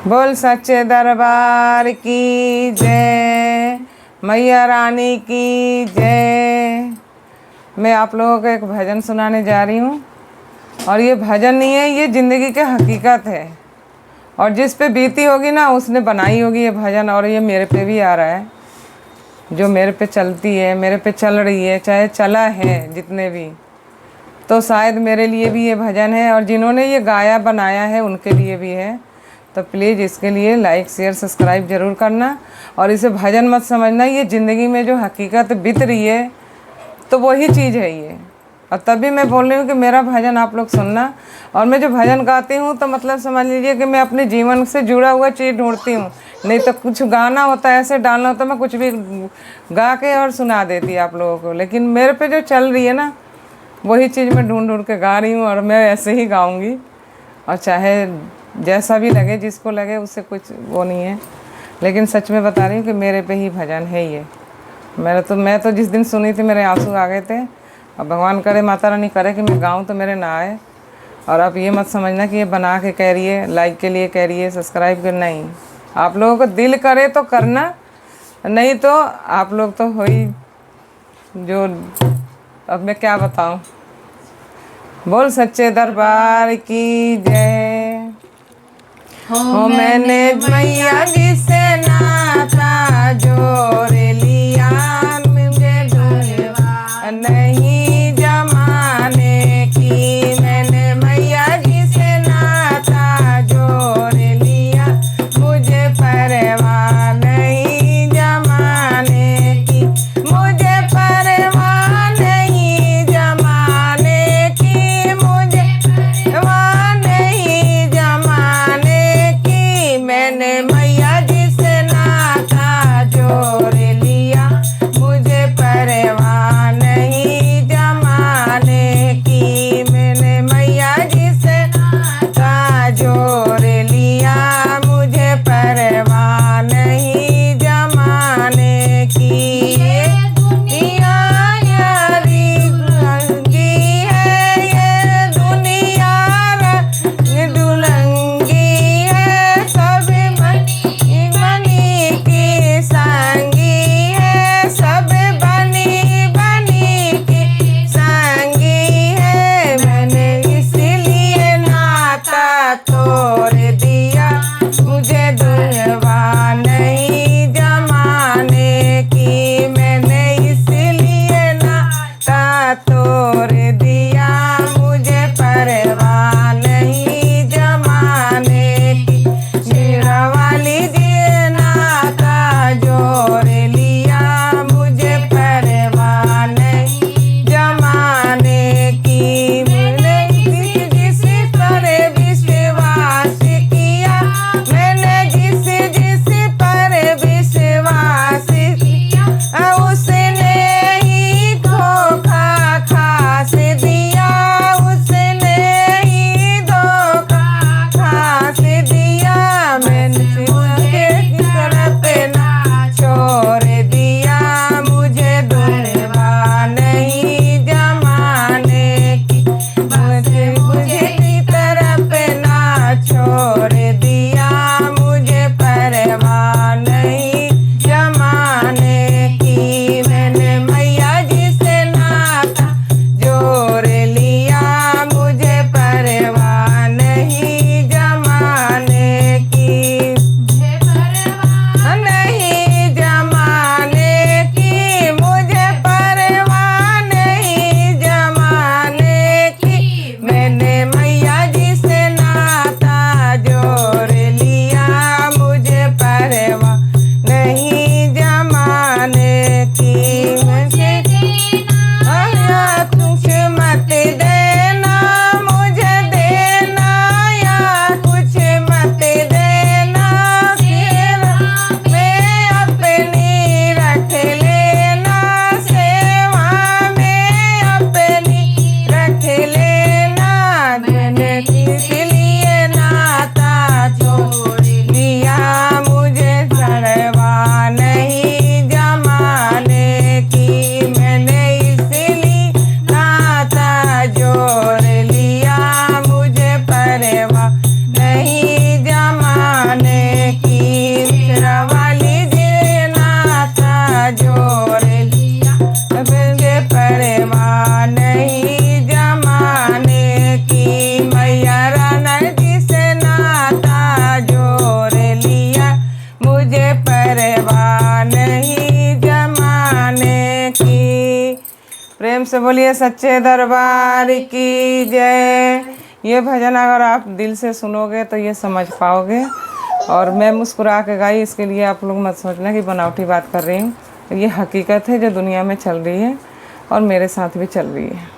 बोल सच्चे दरबार की जय, मैया रानी की जय। मैं आप लोगों को एक भजन सुनाने जा रही हूँ और ये भजन नहीं है, ये ज़िंदगी की हकीकत है और जिस पे बीती होगी ना उसने बनाई होगी ये भजन। और ये मेरे पे भी आ रहा है, जो मेरे पे चलती है, मेरे पे चल रही है, चाहे चला है जितने भी, तो शायद मेरे लिए भी ये भजन है और जिन्होंने ये गाया बनाया है उनके लिए भी है। तो प्लीज़ इसके लिए लाइक शेयर सब्सक्राइब ज़रूर करना और इसे भजन मत समझना, ये ज़िंदगी में जो हकीकत बीत रही है तो वही चीज़ है ये। और तभी मैं बोल रही हूँ कि मेरा भजन आप लोग सुनना। और मैं जो भजन गाती हूँ तो मतलब समझ लीजिए कि मैं अपने जीवन से जुड़ा हुआ चीज़ ढूंढती हूँ, नहीं तो कुछ गाना होता है ऐसे डालना होता है, मैं कुछ भी गा के और सुना देती आप लोगों को। लेकिन मेरे पे जो चल रही है ना वही चीज़ मैं ढूंढ ढूंढ के गा रही हूँ और मैं ऐसे ही गाऊँगी। और चाहे जैसा भी लगे, जिसको लगे, उससे कुछ वो नहीं है, लेकिन सच में बता रही हूँ कि मेरे पे ही भजन है ये। मैं तो जिस दिन सुनी थी मेरे आंसू आ गए थे। और भगवान करे, माता रानी करे कि मैं गाऊँ तो मेरे ना आए। और आप ये मत समझना कि ये बना के कह रही है, लाइक के लिए कह रही है, सब्सक्राइब करना ही। आप लोगों को दिल करे तो करना, नहीं तो आप लोग तो हो ही जो, अब मैं क्या बताऊँ। बोल सच्चे दरबार की जय। हो मैंने मैया जी से नाता जोड़ लिया, मुझे दुनिया नहीं जमाने की। मैंने मैया जी से नाता जोड़ लिया, मुझे परवाह नहीं जमाने की। मुझे परवाह नहीं जमाने की, मुझे परवाह नहीं जमाने की। मैंने मैया जी से नाता जोड़ लिया, मुझे परवाह नहीं जमाने की। मैंने मैया जी से नाता जोड़ लिया, मुझे परवाह नहीं जमाने की। ये दुनिया यारी रंगी है, ये दुनिया रंग दुलंगी है। सब बनी बनी की संगी है, सब बनी बनी की संगी है। मैंने इसलिए नाता तोड़ दिया, मुझे दुनिया नहीं जमाने की। मैंने इसलिए नाता तोड़ दिया, मुझे परवाह नहीं जमाने की। मेरा वाली जी नाता जोड़ लिया, मुझे परवाह नहीं जमाने की। मैंने जिस तरह विश्वास प्रेम से बोलिए सच्चे दरबार की जय। ये भजन अगर आप दिल से सुनोगे तो ये समझ पाओगे। और मैं मुस्कुरा के गाई, इसके लिए आप लोग मत सोचना कि बनावटी बात कर रही हूँ। ये हकीकत है जो दुनिया में चल रही है और मेरे साथ भी चल रही है।